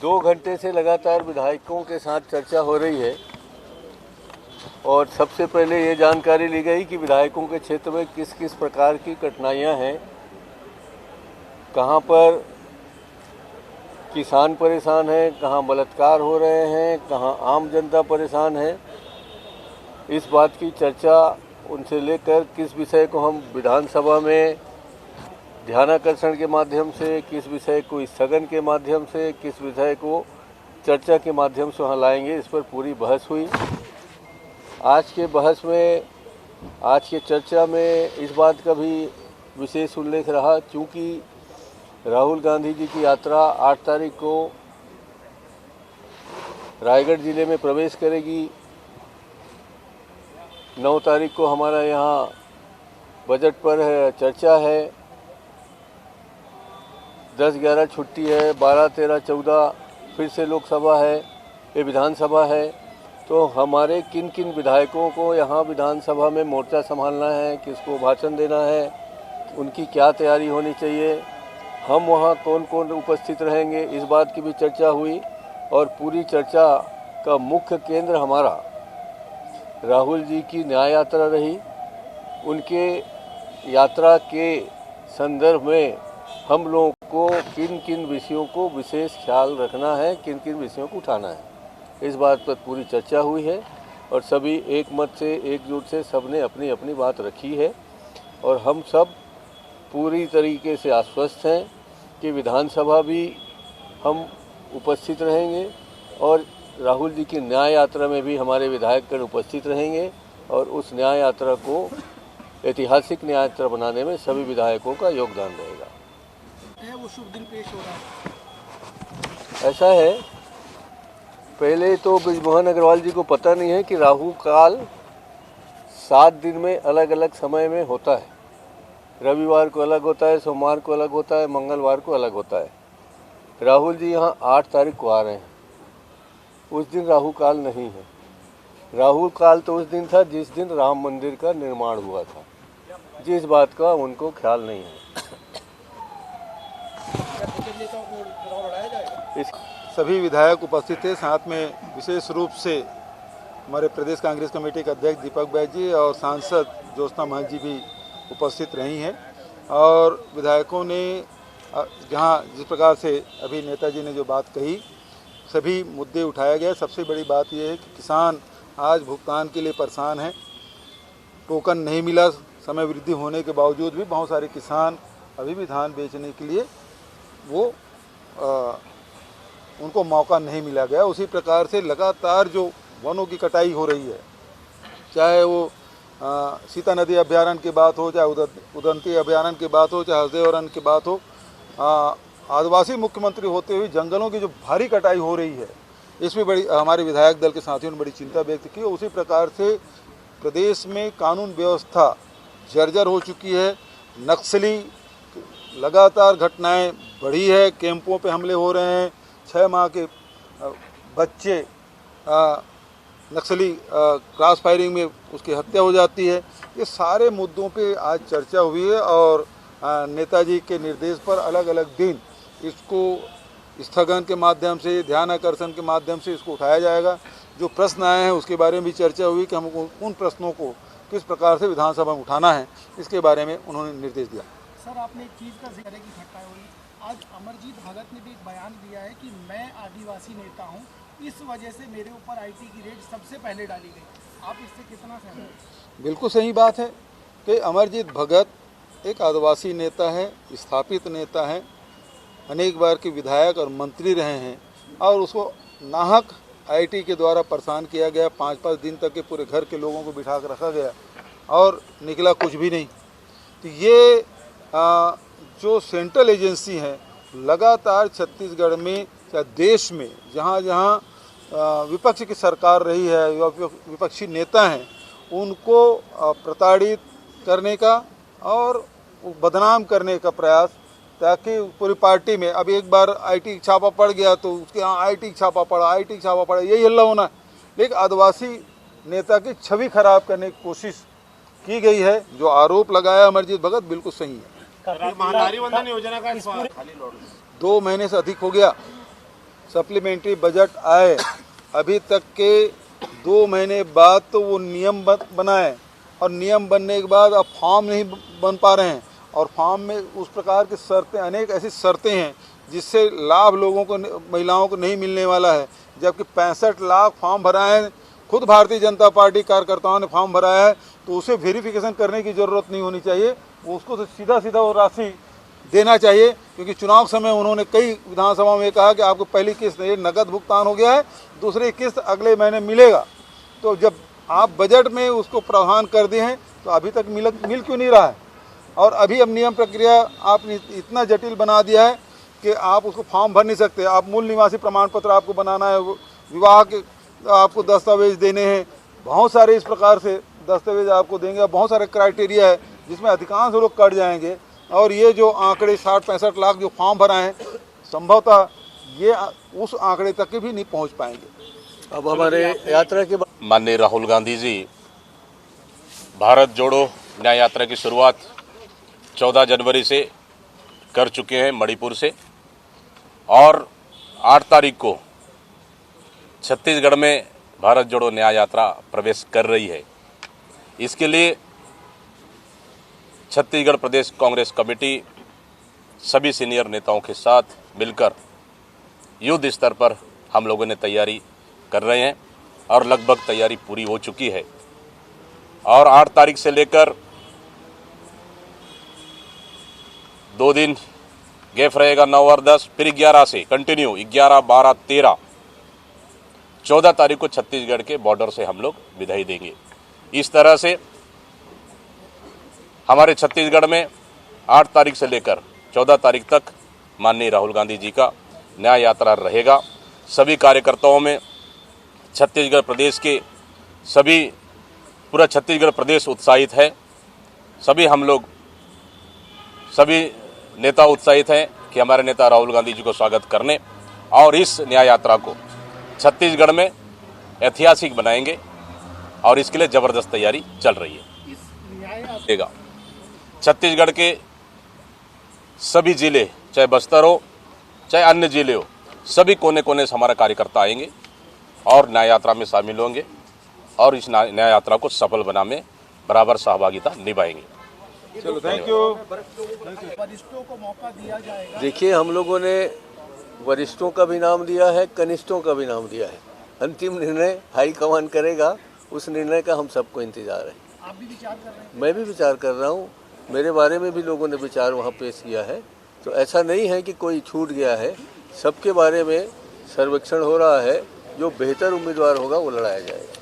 2 घंटे से लगातार विधायकों के साथ चर्चा हो रही है और सबसे पहले ये जानकारी ली गई कि विधायकों के क्षेत्र में किस किस प्रकार की कठिनाइयां हैं, कहां पर किसान परेशान हैं, कहां बलात्कार हो रहे हैं, कहां आम जनता परेशान है। इस बात की चर्चा उनसे लेकर किस विषय को हम विधानसभा में ध्यानाकर्षण के माध्यम से, किस विषय को स्थगन के माध्यम से, किस विषय को चर्चा के माध्यम से वहाँ लाएंगे, इस पर पूरी बहस हुई। आज के चर्चा में इस बात का भी विशेष उल्लेख रहा, क्योंकि राहुल गांधी जी की यात्रा 8 तारीख को रायगढ़ जिले में प्रवेश करेगी। 9 तारीख को हमारा यहाँ बजट पर चर्चा है, 10-11 छुट्टी है, 12-13-14 फिर से लोकसभा है, ये विधानसभा है। तो हमारे किन किन विधायकों को यहाँ विधानसभा में मोर्चा संभालना है, किसको भाषण देना है, उनकी क्या तैयारी होनी चाहिए, हम वहाँ कौन कौन उपस्थित रहेंगे, इस बात की भी चर्चा हुई। और पूरी चर्चा का मुख्य केंद्र हमारा राहुल जी की न्याय यात्रा रही। उनके यात्रा के संदर्भ में हम लोगों को किन किन विषयों को विशेष ख्याल रखना है, किन किन विषयों को उठाना है, इस बात पर पूरी चर्चा हुई है और सभी एक मत से, एकजुट से सबने अपनी अपनी बात रखी है। और हम सब पूरी तरीके से आश्वस्त हैं कि विधानसभा भी हम उपस्थित रहेंगे और राहुल जी की न्याय यात्रा में भी हमारे विधायकगण उपस्थित रहेंगे और उस न्याय यात्रा को ऐतिहासिक न्याय यात्रा बनाने में सभी विधायकों का योगदान रहेगा। वो शुभ दिन पेश हो रहा है। ऐसा है, पहले तो बृजमोहन अग्रवाल जी को पता नहीं है कि राहु काल 7 दिन में अलग अलग समय में होता है। रविवार को अलग होता है, सोमवार को अलग होता है, मंगलवार को अलग होता है। राहुल जी यहाँ 8 तारीख को आ रहे हैं, उस दिन राहु काल नहीं है। राहु काल तो उस दिन था जिस दिन राम मंदिर का निर्माण हुआ था, जिस बात का उनको ख्याल नहीं है। सभी विधायक उपस्थित थे, साथ में विशेष रूप से हमारे प्रदेश कांग्रेस कमेटी के अध्यक्ष दीपक बैज जी और सांसद ज्योत्सना महंत जी भी उपस्थित रही हैं। और विधायकों ने जहां जिस प्रकार से अभी नेताजी ने जो बात कही, सभी मुद्दे उठाया गया। सबसे बड़ी बात यह है कि किसान आज भुगतान के लिए परेशान हैं, टोकन नहीं मिला। समय वृद्धि होने के बावजूद भी बहुत सारे किसान अभी भी धान बेचने के लिए उनको मौका नहीं मिला गया। उसी प्रकार से लगातार जो वनों की कटाई हो रही है, चाहे वो सीता नदी अभ्यारण्य की बात हो, चाहे उदंती अभ्यारण्य की बात हो, चाहे हरदेव की बात हो, आदिवासी मुख्यमंत्री होते हुए जंगलों की जो भारी कटाई हो रही है, इसमें बड़ी हमारे विधायक दल के साथियों ने बड़ी चिंता व्यक्त की। उसी प्रकार से प्रदेश में कानून व्यवस्था जर्जर हो चुकी है, नक्सली लगातार घटनाएं बढ़ी है, कैंपों पे हमले हो रहे हैं, 6 माह के बच्चे नक्सली क्रॉस फायरिंग में उसकी हत्या हो जाती है। ये सारे मुद्दों पे आज चर्चा हुई है और नेताजी के निर्देश पर अलग अलग दिन इसको स्थगन के माध्यम से, ध्यान आकर्षण के माध्यम से इसको उठाया जाएगा। जो प्रश्न आए हैं उसके बारे में भी चर्चा हुई कि हमको उन प्रश्नों को किस प्रकार से विधानसभा में उठाना है, इसके बारे में उन्होंने निर्देश दिया। सर, आपने एक चीज़ का जिक्र की घटना हुई, आज अमरजीत भगत ने भी एक बयान दिया है कि मैं आदिवासी नेता हूं, इस वजह से मेरे ऊपर आईटी की रेड सबसे पहले डाली गई। आप इससे कितना सहमत हैं? बिल्कुल सही बात है कि अमरजीत भगत एक आदिवासी नेता है, स्थापित नेता है, अनेक बार के विधायक और मंत्री रहे हैं और उसको नाहक आईटी के द्वारा परेशान किया गया। 5-5 दिन तक के पूरे घर के लोगों को बिठा कर रखा गया और निकला कुछ भी नहीं। तो ये जो सेंट्रल एजेंसी है, लगातार छत्तीसगढ़ में या देश में जहाँ जहाँ विपक्ष की सरकार रही है, विपक्षी नेता हैं, उनको प्रताड़ित करने का और बदनाम करने का प्रयास, ताकि पूरी पार्टी में अब एक बार आईटी छापा पड़ गया तो उसके यहाँ आईटी छापा पड़ा, यही हल्ला होना है। लेकिन आदिवासी नेता की छवि खराब करने की कोशिश की गई है। जो आरोप लगाया अमरजीत भगत बिल्कुल सही है। महानारी वंदन योजना का 2 महीने से अधिक हो गया, सप्लीमेंट्री बजट आए, अभी तक के 2 महीने बाद तो वो नियम बनाए और नियम बनने के बाद अब फॉर्म नहीं बन पा रहे हैं और फॉर्म में उस प्रकार की शर्तें, अनेक ऐसी शर्तें हैं जिससे लाभ लोगों को, महिलाओं को नहीं मिलने वाला है। जबकि 65 लाख फॉर्म भराए हैं, खुद भारतीय जनता पार्टी कार्यकर्ताओं ने फॉर्म भराया है, तो उसे वेरिफिकेशन करने की ज़रूरत नहीं होनी चाहिए, उसको तो सीधा सीधा वो राशि देना चाहिए। क्योंकि चुनाव समय उन्होंने कई विधानसभा में कहा कि आपको पहली किस्त ये नकद भुगतान हो गया है, दूसरी किस्त अगले महीने मिलेगा। तो जब आप बजट में उसको प्रावधान कर दिए हैं तो अभी तक मिल क्यों नहीं रहा है? और अभी अब नियम प्रक्रिया आपने इतना जटिल बना दिया है कि आप उसको फॉर्म भर नहीं सकते। आप मूल निवासी प्रमाण पत्र आपको बनाना है, विवाह के आपको दस्तावेज देने हैं, बहुत सारे इस प्रकार से दस्तावेज आपको देंगे, बहुत सारे क्राइटेरिया है जिसमें अधिकांश लोग कट जाएंगे। और ये जो आंकड़े 60-65 लाख जो फॉर्म भराए हैं, संभवतः ये उस आंकड़े तक के भी नहीं पहुंच पाएंगे। अब हमारे यात्रा के माननीय राहुल गांधी जी भारत जोड़ो न्याय यात्रा की शुरुआत 14 जनवरी से कर चुके हैं मणिपुर से, और 8 तारीख को छत्तीसगढ़ में भारत जोड़ो न्याय यात्रा प्रवेश कर रही है। इसके लिए छत्तीसगढ़ प्रदेश कांग्रेस कमेटी सभी सीनियर नेताओं के साथ मिलकर युद्ध स्तर पर हम लोगों ने तैयारी कर रहे हैं और लगभग तैयारी पूरी हो चुकी है। और 8 तारीख से लेकर 2 दिन गैप रहेगा, 9 और 10, फिर 11 से कंटिन्यू 11, 12, 13, 14 तारीख को छत्तीसगढ़ के बॉर्डर से हम लोग विदाई देंगे। इस तरह से हमारे छत्तीसगढ़ में 8 तारीख से लेकर 14 तारीख तक माननीय राहुल गांधी जी का न्याय यात्रा रहेगा। सभी कार्यकर्ताओं में छत्तीसगढ़ प्रदेश के पूरा छत्तीसगढ़ प्रदेश उत्साहित है। सभी नेता उत्साहित हैं कि हमारे नेता राहुल गांधी जी को स्वागत करने और इस न्याय यात्रा को छत्तीसगढ़ में ऐतिहासिक बनाएंगे और इसके लिए जबरदस्त तैयारी चल रही है। छत्तीसगढ़ के सभी जिले, चाहे बस्तर हो चाहे अन्य जिले हो, सभी कोने कोने से हमारा कार्यकर्ता आएंगे और न्याय यात्रा में शामिल होंगे और इस न्याय यात्रा को सफल बनाने में बराबर सहभागिता निभाएंगे। चलो, थैंक यू। वरिष्ठों को मौका दिया जाएगा। देखिए, हम लोगों ने वरिष्ठों का भी नाम दिया है, कनिष्ठों का भी नाम दिया है। अंतिम निर्णय हाईकमान करेगा, उस निर्णय का हम सबको इंतजार है। आप भी विचार कर रहे हैं? मैं भी विचार कर रहा हूँ, मेरे बारे में भी लोगों ने विचार वहाँ पेश किया है। तो ऐसा नहीं है कि कोई छूट गया है, सबके बारे में सर्वेक्षण हो रहा है। जो बेहतर उम्मीदवार होगा वो लड़ाया जाएगा।